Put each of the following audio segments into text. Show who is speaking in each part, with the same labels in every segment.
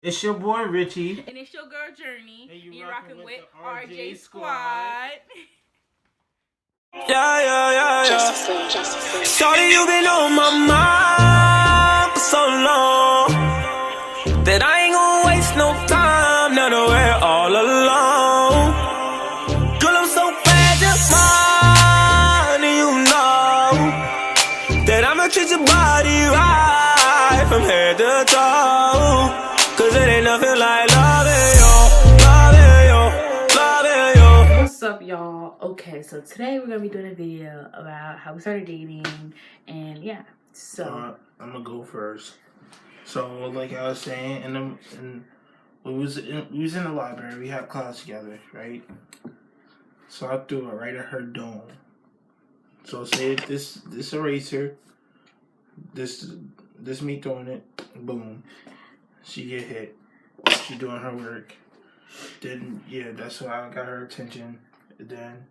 Speaker 1: It's your boy Richie.
Speaker 2: And it's your girl Journey.
Speaker 1: And
Speaker 2: you're rocking with
Speaker 1: the
Speaker 2: RJ Squad.
Speaker 3: Yeah. Shorty, you been on my mind for so long that I ain't gonna waste no time now that we're all alone. Girl, I'm so bad, just mine, and you know that I'ma treat your body right from head to toe. Cause it ain't nothing like loving you.
Speaker 2: What's up, y'all? Okay, so today we're gonna be doing a video about how we started dating, and yeah, so
Speaker 1: I'm gonna go first. So, like I was saying, we was in the library. We had class together, right? So I threw it right at her dome. So say this eraser, this me throwing it, boom, she get hit. She doing her work. Then that's why I got her attention. Then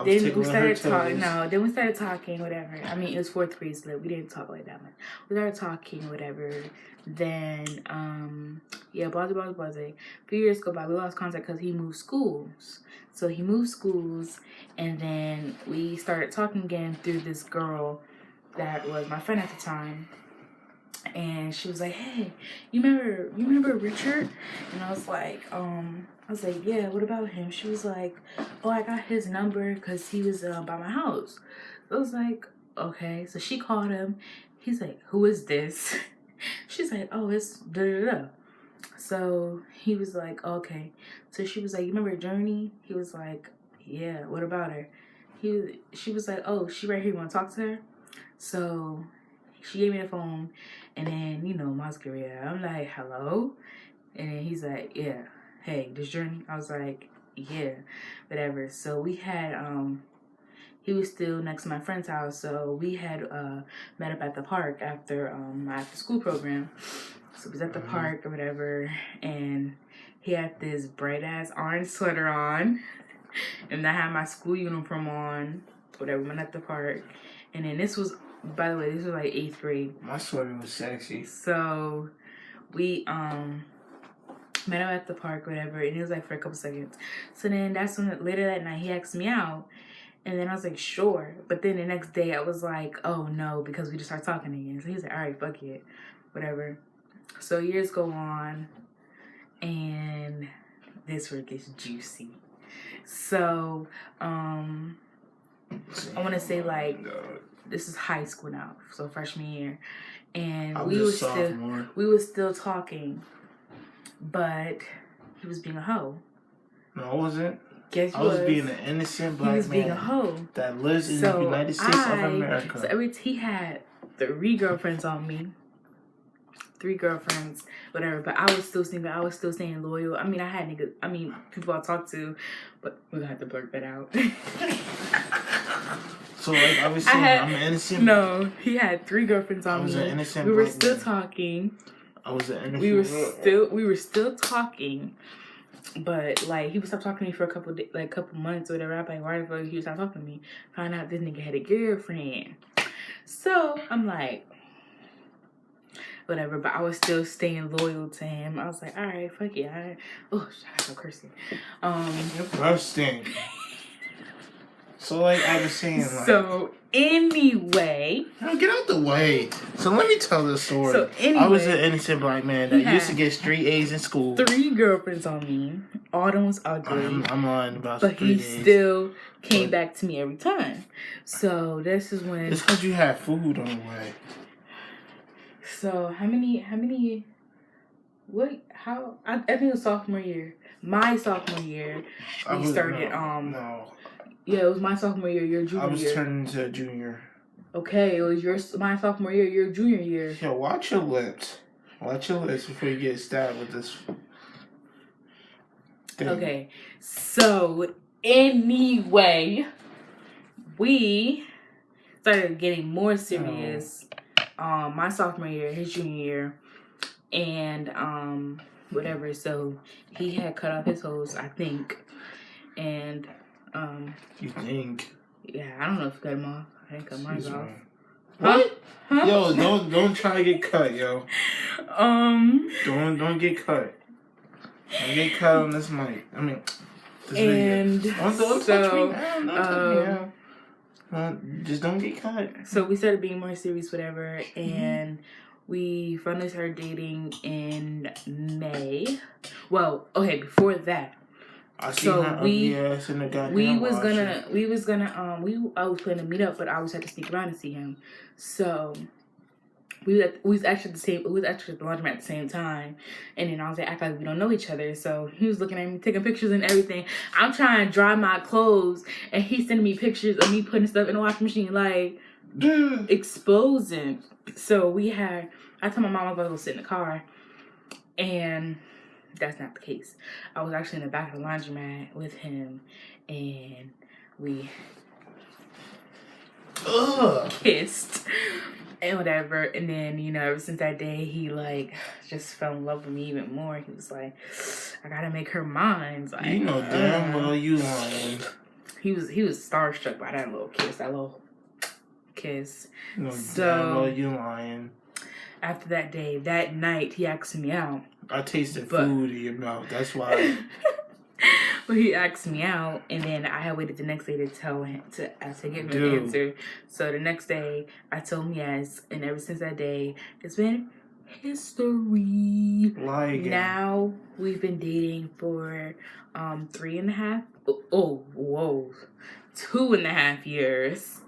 Speaker 1: we started talking.
Speaker 2: Then we started talking, whatever. I mean, it was 4th grade, so we didn't talk like that much. We started talking, whatever. Then, blah. A few years go by, we lost contact because he moved schools. So he moved schools, and then we started talking again through this girl that was my friend at the time. And she was like, "Hey, you remember Richard?" And I was like, "Yeah, what about him?" She was like, "Oh, I got his number because he was by my house." I was like, "Okay." So she called him. He's like, "Who is this?" She's like, "Oh, it's da-da-da." So he was like, "Okay." So she was like, "You remember Journey?" He was like, "Yeah, what about her?" She was like, "Oh, she right here, you want to talk to her?" So she gave me the phone, and then, Masquerade. I'm like, "Hello?" And then he's like, "Yeah, hey, this Journey?" I was like, "Yeah, whatever." So we had, he was still next to my friend's house, so we had met up at the park after my after school program. So we was at the park or whatever, and he had this bright ass orange sweater on, and I had my school uniform on, whatever. We went at the park, and then this was, by the way, this was like 8th grade.
Speaker 1: My sweater was sexy.
Speaker 2: So we met him at the park, whatever, and it was like for a couple seconds. So then that's when later that night he asked me out, and then I was like, "Sure." But then the next day I was like, "Oh no," because we just started talking again. So he's like, "All right, fuck it, whatever." So years go on, and this work gets juicy. So I want to say this is high school now, so freshman year, and we were still talking, but he was being a hoe.
Speaker 1: No, I wasn't.
Speaker 2: Guess
Speaker 1: I was being an innocent black man. He was being
Speaker 2: a hoe
Speaker 1: that lives in the United States of America.
Speaker 2: So he had 3 girlfriends on me. 3 girlfriends, whatever. But I was still single. I was still staying loyal. I mean, I had niggas. I mean, people I talked to, but we're gonna have to blurt that out.
Speaker 1: So, like I was saying, I'm an innocent.
Speaker 2: No, he had 3 girlfriends on me. I was
Speaker 1: an innocent.
Speaker 2: We were still talking.
Speaker 1: I was an innocent.
Speaker 2: We were still talking, but like he would stop talking to me for a couple months or whatever. I'm like, why the fuck he would stop talking to me? Found out this nigga had a girlfriend. So I'm like, whatever. But I was still staying loyal to him. I was like, all right, fuck yeah. Oh, shut up, cursing.
Speaker 1: You're bursting. So, like I was saying,
Speaker 2: so anyway,
Speaker 1: get out the way. So let me tell the story.
Speaker 2: So anyway,
Speaker 1: I was an innocent black man that used to get straight A's in school.
Speaker 2: 3 girlfriends on me. All them was ugly.
Speaker 1: I'm lying about.
Speaker 2: But he still came back to me every time. So this is when.
Speaker 1: It's because you had food on the way.
Speaker 2: So how many? What? How? I think it was sophomore year. My sophomore year, we started.
Speaker 1: No.
Speaker 2: Yeah, it was my sophomore year, your junior year.
Speaker 1: I was turning into a junior.
Speaker 2: Okay, it was my sophomore year, your junior year.
Speaker 1: Yo, watch your lips. Watch your lips before you get stabbed with this thing.
Speaker 2: Okay, so anyway, we started getting more serious my sophomore year, his junior year, and whatever. So he had cut off his hose, I think, and
Speaker 1: you think?
Speaker 2: Yeah, I don't know if you cut him off. I didn't cut mine off.
Speaker 1: What? Huh? Yo, don't try to get cut, yo. Don't get cut. Don't get cut on this mic. I mean, this
Speaker 2: and
Speaker 1: video. Don't touch me now. Don't touch me now. Just don't get cut.
Speaker 2: So we started being more serious, whatever, and we finally started dating in May. Well, okay, before that.
Speaker 1: I was
Speaker 2: planning to meet up, but I always had to sneak around to see him. So we was actually at the laundromat at the same time, and then I was like, act like we don't know each other. So he was looking at me, taking pictures and everything. I'm trying to dry my clothes, and he's sending me pictures of me putting stuff in the washing machine, like exposing. So I told my mom I was going to go sit in the car, and that's not the case. I was actually in the back of the laundromat with him, and we kissed and whatever. And then, you know, ever since that day, he like just fell in love with me even more. He was like, I gotta make her mine. Like,
Speaker 1: you know damn well you lying.
Speaker 2: He was starstruck by that little kiss.
Speaker 1: You know damn well you lying.
Speaker 2: After that night, he asked me out.
Speaker 1: I tasted food in your mouth. That's why.
Speaker 2: But he asked me out, and then I had waited the next day to tell him to give him an answer. So the next day, I told him yes, and ever since that day, it's been history.
Speaker 1: Lie again.
Speaker 2: Now we've been dating for 2.5 years.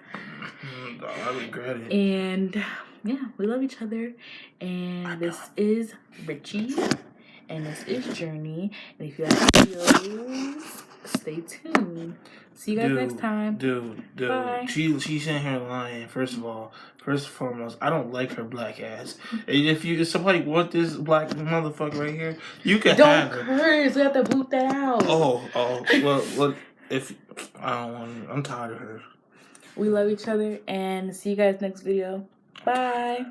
Speaker 1: I regret it.
Speaker 2: And yeah, we love each other. And this is Richie. And this is Journey. And if you like videos, stay tuned. See you guys next time.
Speaker 1: Dude.
Speaker 2: Bye.
Speaker 1: She's in here lying. First and foremost, I don't like her black ass. If somebody want this black motherfucker right here, you can have her.
Speaker 2: Don't curse. We have to boot that out.
Speaker 1: Oh. Well, if I don't want, I'm tired of her.
Speaker 2: We love each other, and see you guys next video. Bye.